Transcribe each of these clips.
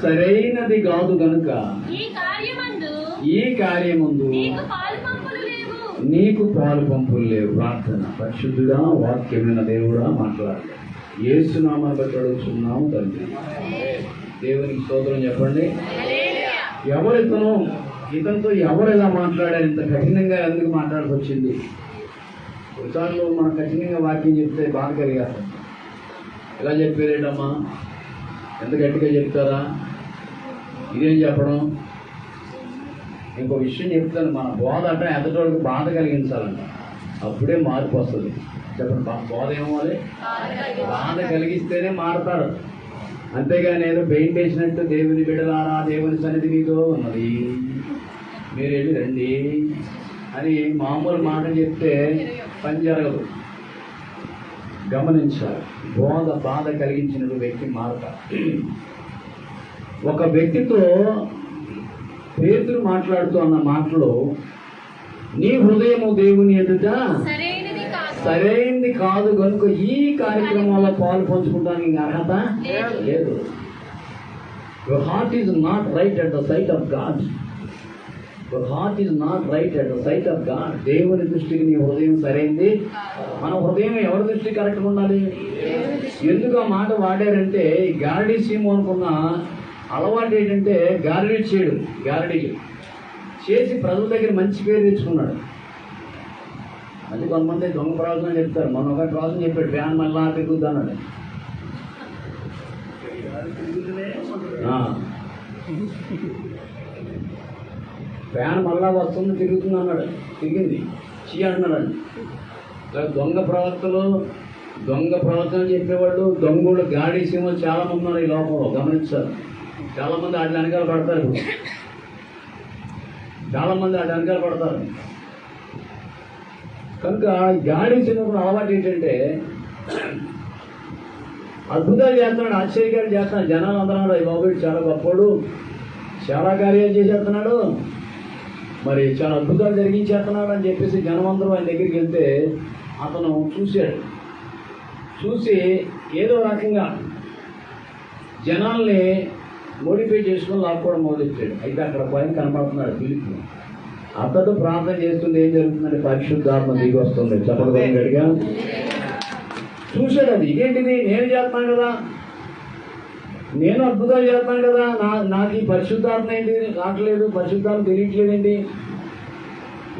సరైనది కాదు గనుక ఈ కార్యమందు నీకు పాలు పంపులు లేవు. ప్రార్థన. పరిశుద్ధుడా, వాక్యమైన దేవుడా, మాట్లాడాలి. యేసునామమును బట్టి అడుగుతున్నాము తండ్రి. దేవునికి స్తోత్రం చెప్పండి. ఇతనితో ఎవరు ఇలా మాట్లాడారు? ఇంత కఠినంగా ఎందుకు మాట్లాడాల్సి వచ్చింది? కొన్నిసార్లు మనం కఠినంగా వాక్యం చెప్తే బాధ కలిగారు. ఎలా చెప్పారేటమ్మా, ఎంత గట్టిగా చెప్తారా, ఇదేం చెప్పడం. ఇంకో విషయం చెప్తాను, మన బోధ అంటే ఎదటోళ్ళకి బాధ కలిగించాలంట, అప్పుడే మార్పు వస్తుంది. చెప్పండి, బోధ ఏమవ్వాలి? బాధ కలిగిస్తేనే మారుతారు. అంతేగాని ఏదో పెయింట్ వేసినట్టు దేవుని బిడ్డలారా, దేవుని సన్నిధి మీతో ఉన్నది, మీరు వెళ్ళి రండి అని మామూలు మాట చెప్తే పని జరగదు. గమనించాలి. బాధ కలిగించిన వ్యక్తి మారుతారు. ఒక వ్యక్తితో పేతురు మాట్లాడుతూ అన్న మాటలో, నీ హృదయము దేవుని ఎదుట సరైనది కాదు కనుక ఈ కార్యక్రమంలో పాలు పంచుకోవడానికి అర్హత లేదు. Your heart is not right at the sight of God. Your heart is not right at the sight of God. దేవుని దృష్టికి నీ హృదయం సరైనది. మన హృదయం ఎవరి దృష్టికి కరెక్ట్గా ఉండాలి? ఎందుకు ఆ మాట వాడారంటే, గారడీ సీమోనుకున్న అలవాటు ఏంటంటే గారడీ చేయడు. గారడీ చేసి ప్రజల దగ్గర మంచి పేరు తెచ్చుకున్నాడు. అది కొంతమంది దొంగ ప్రవచనం చెప్తారు. మొన్న ఒక ప్రవచనం చెప్పాడు, ఫ్యాన్ మళ్ళా తిరుగుద్ది అన్నాడు. ఫ్యాన్ మళ్ళా వస్తుంది తిరుగుతుంది అన్నాడు. తిరిగింది అంటున్నాడు. దొంగ ప్రవచనం చెప్పేవాళ్ళు, దొంగలు, గాడి సీమలు చాలా మంది ఉన్నారు ఈ లోకంలో. గమనించారు. చాలా మంది వాటి వెనకాల పడతారు. కనుక గాడి సీమకు అలవాటు ఏంటంటే, అద్భుతాలు చేస్తున్నాడు, ఆశ్చర్యకాలు చేస్తున్నాడు. జనాలు అందరూ ఈ బాబు చాలా గొప్పడు, చాలా కార్యాలు చేసేస్తున్నాడు, మరి చాలా అద్భుతాలు జరిగించేస్తున్నాడు అని చెప్పేసి జనమందరూ ఆయన దగ్గరికి వెళ్తే అతను చూసి ఏదో రకంగా జనాల్ని మోడిఫై చేసుకొని లాక్కోవడం మొదలెట్టాడు. అయితే అక్కడ భయం కనపడుతున్నాడు ఫిలిప్పు. అతడు ప్రార్థన చేస్తుంది, ఏం జరుగుతుందంటే పరిశుద్ధాత్మ దిగి వస్తుంది. చెప్పడం గడిగా చూశాడు. అది ఇదేంటిది, నేను చేస్తున్నాను కదా, నేను అద్భుతాలు చేస్తున్నాను కదా, నాకు ఈ పరిశుద్ధాత్మ ఏంటి రావట్లేదు, పరిశుద్ధాత్మ తెలియట్లేదేంటి?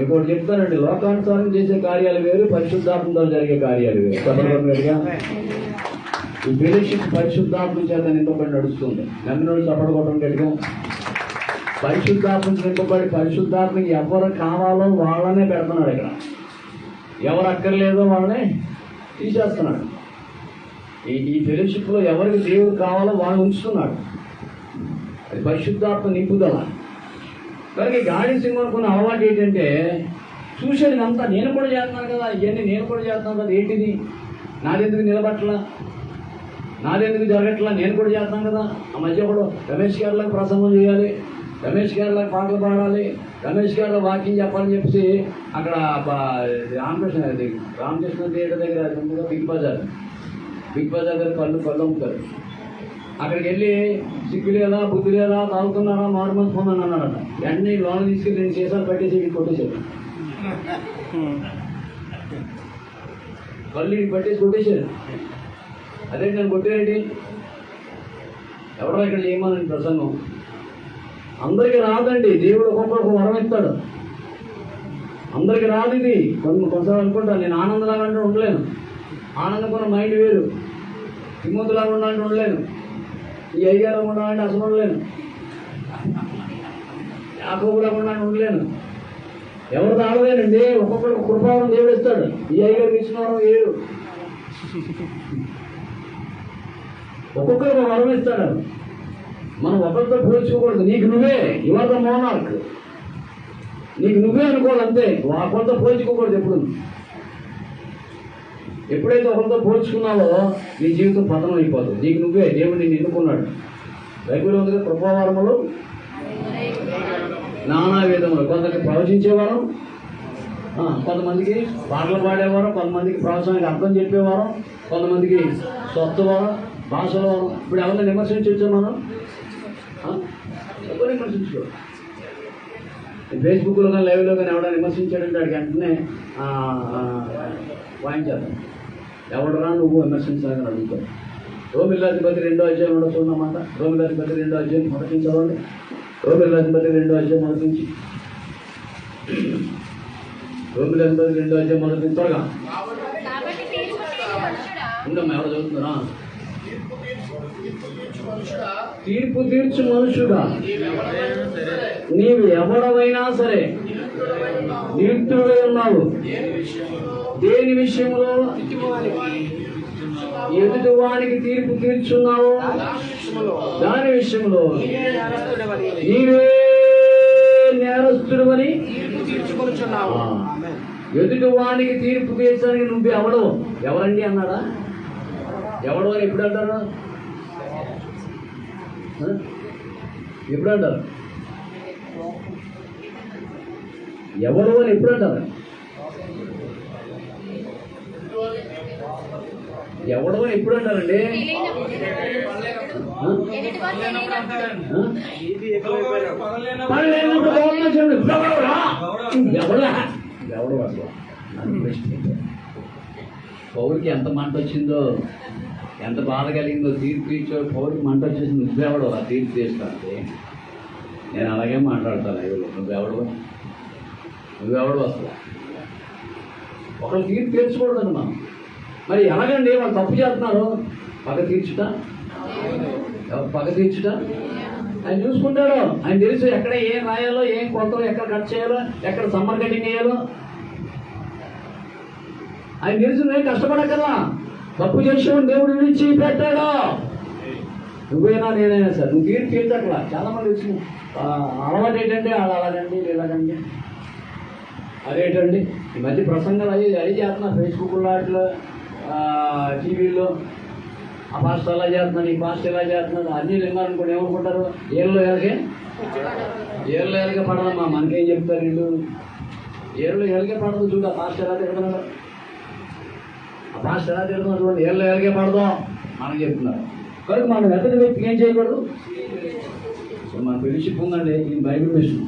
ఇప్పుడు చెప్తానండి, లోకానుసారం చేసే కార్యాలు వేరు, పరిశుద్ధాత్మతో జరిగే కార్యాలు వేరు. చెప్పడం గడిగా ఈ ఫెలోషిప్ పరిశుద్ధాత్మ చేత నింపబడి నడుస్తుంది. నమ్మినోడు చప్పడగొట్టడం గడిగా పరిశుద్ధాత్మ నింపబడి, పరిశుద్ధాత్మకి ఎవరు కావాలో వాళ్ళనే పెడుతున్నాడు. ఇక్కడ ఎవరు అక్కర్లేదో వాళ్ళనే తీసేస్తున్నాడు. ఈ ఫెలోషిప్లో ఎవరికి దేవుడు కావాలో వాళ్ళు ఉంచుతున్నాడు. అది పరిశుద్ధాత్మ నింపుదల. కనుక గాడి సింహనుకున్న అలవాటు ఏంటంటే, చూసేది అంతా నేను కూడా చేస్తున్నాను కదా, ఇవన్నీ నేను కూడా చేస్తున్నాను కదా, ఏంటిది నాదెందుకు నిలబట్టలా, నాదెందుకు జరగట్లా, నేను కూడా చేస్తాను కదా. ఆ మధ్య కూడా రమేష్ గారిలాగా ప్రసంగం చేయాలి, రమేష్ గారిలాగా పాటలు పాడాలి, రమేష్ గారిలో వాకింగ్ చెప్పాలని చెప్పేసి అక్కడ రామకృష్ణ థియేటర్ దగ్గర ముందుగా బిగ్ బజార్ దగ్గర కళ్ళు అమ్ముతారు. అక్కడికి వెళ్ళి సిగ్గు లేదా, బుద్ధి లేదా, తాగుతున్నారా, నార్మల్ ఫోన్ అని అన్నాడట. వెంటనే లోన్ తీసుకెళ్ళి 2 సీసాలు పెట్టేసి కొట్టేశాడు. కళ్ళు పట్టేసి కొట్టేశాడు. అదే నేను కొట్టేయండి, ఎవరో ఇక్కడ చేయమని ప్రసంగం. అందరికీ రాదండి, దేవుడు ఒక్కొక్కరికి వరం ఇస్తాడు. అందరికీ రాదు ఇది. కొంతసార్లు అనుకుంటాను, నేను ఆనందలాగా అంటే ఉండలేను, ఆనందకున్న మైండ్ వేరు, తిమ్మతులాగా ఉండాలంటే ఉండలేను, ఈ అయ్యారా ఉండాలంటే అసలు ఉండలేను, యాకోబులాగా ఉండాలంటే ఉండలేను. ఎవరు రాలేనండి, ఒక్కొక్కరికి కృపావరం దేవుడు ఇస్తాడు. ఈ అయ్యారు ఇచ్చిన వరం వేరు, ఒక్కొక్కరికి వరం ఇస్తాడు. మనం ఒకరితో పోల్చుకోకూడదు. నీకు నువ్వే, యువర్ ద మోనార్క్, నీకు నువ్వే అనుకోవాలి అంతే. ఒకరితో పోల్చుకోకూడదు. ఎప్పుడైతే ఒకరితో పోల్చుకున్నావో నీ జీవితం పతనం అయిపోతుంది. నీకు నువ్వే, దేవుడు నిన్ను ఎన్నుకున్నాడు. బైబిల్ ఉంది కదా, కృపావరములు నానా విధములు. కొందరికి ప్రవచించేవారు, కొంతమందికి పాటలు పాడేవారు, కొంతమందికి ప్రవచనానికి అర్థం చెప్పేవారు, కొంతమందికి స్వస్థవారం, భాషల వారం. ఇప్పుడు ఎవరిని విమర్శించవచ్చు మనం? ఎవరు విమర్శించుకో. ఫేస్బుక్లో కానీ లైవ్లో కానీ ఎవడైనా విమర్శించాడంటే వాడికి వెంటనే వాయించేద్దాం. ఎవడరా నువ్వు విమర్శించాలని అడుగుతావు. రోమిల్లాధిపతి 2వ అధ్యాయం కూడా చూడన్నమాట. రోమిల్లాధిపతి 2వ అధ్యాయం మొదటి నుంచి చదవండి. రోమిల్లాధిపతి 2వ అధ్యాయం మొదటి నుంచి. రోమిల్లాధిపతి 2వ అధ్యాయం మొదటి నుంచి త్వరగా ఉండమ్మా. ఎవరు చదువుతున్నారా? తీర్పు తీర్చు మనుషుడా, నీవు ఎవడవైనా సరే నిరుద్ధుడై ఉన్నావు. దేని విషయంలో ఎదుటివానికి తీర్పు తీర్చున్నావు, దాని విషయంలో నీవే నేరస్తుడవని ఎదుటివానికి తీర్పు తీర్చడానికి నువ్వు ఎవడో. ఎవరండి అన్నాడా? ఎవడో అని ఎప్పుడు అంటారు? ఎప్పుడు అంటారు? ఎవరు అని ఎప్పుడు అంటారు? ఎవడో అని ఎప్పుడు అంటారండి? ఎవడు అసలు పౌరుకి ఎంత మంట వచ్చిందో, ఎంత బాధ కలిగిందో. తీర్పు ఇచ్చో పౌరుకి మంట వచ్చేసింది. నువ్వెవడో ఆ తీర్పు తీస్తానంటే నేను అలాగే మాట్లాడతాను. అయ్యో నువ్వెవడు అసలు? ఒకరు తీర్పు తీర్చకూడదు మనం. మరి ఎలాగండి వాళ్ళు తప్పు చేస్తున్నారు? పగ తీర్చుట ఆయన చూసుకుంటాడు. ఆయన తెలుసు ఎక్కడ ఏం రాయాలో, ఏం కొలతలో, ఎక్కడ కట్ చేయాలో, ఎక్కడ సమ్మర్ కటింగ్ వేయాలో ఆయన తెలుసు. నేను కష్టపడగలరా? తప్పు చేసావు దేవుడు విడిచి పెట్టాడు. నువ్వైనా నేనైనా సరే నువ్వు తీర్పు తీర్చట్లా. చాలా మంది వచ్చిన అలవాటు ఏంటంటే అది అలాగండి ఇలాగండి అదేంటండి. ఈ మధ్య ప్రసంగాలు అది చేస్తున్నారు ఫేస్బుక్లో, వాటిలో, టీవీలో. ఆ పాస్టర్ ఎలా చేస్తున్నాడు, ఈ పాస్టర్ ఎలా చేస్తున్నాడు, అన్నీ విన్నారనుకోండి ఏమనుకుంటారు? ఏళ్ళలో ఎలాగే పడదమ్మా. మనకేం చెప్తారు వీళ్ళు? ఏళ్ళలో ఎలాగే పడదు. చూడు ఆ పాస్టర్ ఎలా తిడుతున్నాడు, ఆ పాస్టర్ ఎలా తిడుతున్నాడు చూడండి. ఏళ్ళలో ఎలాగే పడదాం మనకు చెప్తున్నారు. కనుక మనం ఎదుటి వ్యక్తికి ఏం చేయకూడదు. మన ఫెలోషిప్ ఉందండి. ఈయన బైబిల్ మిషన్,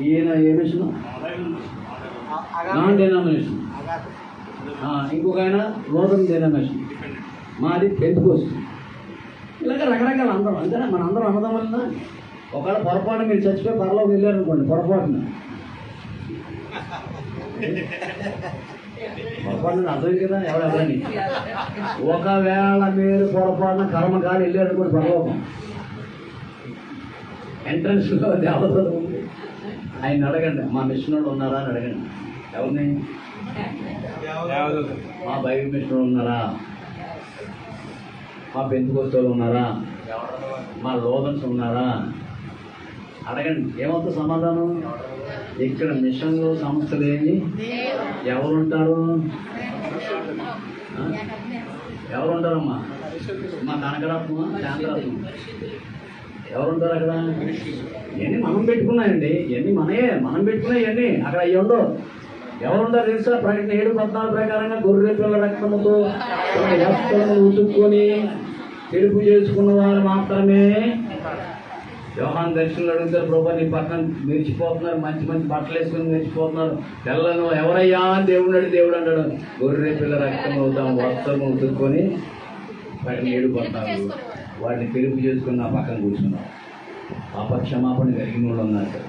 ఈయన ఏ మిషన్? Non denomination. ఇంకొక ఆయన లోదన్ డెనామినేషన్. మాది పెంతుకోస్ట్. ఇలాగ రకరకాల అందరం అంతేనా? మన అందరం అన్నదం వలన ఒకవేళ పొరపాటు మీరు చచ్చిపోయి పరలోకి వెళ్ళారనుకోండి, పొరపాటున అర్థం కదా ఎవరెవరని. ఒకవేళ మీరు పొరపాటున కర్మకాలు వెళ్ళారనుకోండి పరలోకం, ఎంట్రన్స్లో దేవతలు ఉంది. ఆయన అడగండి, మా మిషన్ వాళ్ళు ఉన్నారా అని అడగండి. ఎవరిని? మా బైబిల్ మిషన్ వాళ్ళు ఉన్నారా, మా పెంతుకోస్తోళ్ళు ఉన్నారా, మా లోదన్స్ ఉన్నారా అడగండి. ఏమవుతుంది సమాధానం? ఇక్కడ మిషన్లు సంస్థలు ఏమి ఎవరుంటారు? ఎవరుంటారమ్మా? మా కనకరత్నమా, శాంతరత్నం ఎవరుంటారు అక్కడ? ఇవన్నీ మనం పెట్టుకున్నాయండి. ఇవన్నీ మనం పెట్టుకున్నాయి. ఇవన్నీ అక్కడ అయ్యి ఉండవు. ఎవరుంటారు తెలుసా? ప్రకటన 7:14 ప్రకారంగా గొర్రె పిల్ల రక్తముతో ఉతుక్కొని తెలుపు చేసుకున్న వారు మాత్రమే. యోహాను దర్శనంలో అడుగుతారు, ప్రభు నీ పక్కన మెరిచిపోతున్నారు, మంచి మంచి బట్టలు వేసుకొని మెరిచిపోతున్నారు, తెల్లను ఎవరయ్యా దేవుడు అడి. దేవుడు అంటాడు, గొర్రె పిల్ల రక్తం అవుతాం వస్త్రము ఉతుక్కొని ప్రకటన 7:14 వాటిని తెలుపు చేసుకుని నా పక్కన కూర్చున్నాం. పాపక్షమాపణ కలిగిన వాళ్ళు ఉన్నారు ఇక్కడ.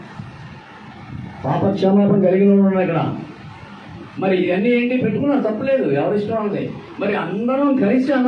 పాపక్షమాపణ కలిగిన వాళ్ళు ఉన్నారు ఇక్కడ. మరి ఇవన్నీ ఏంటి పెట్టుకున్నారు, తప్పలేదు, ఎవరిష్టం వాళ్ళది. మరి అందరం కలిసి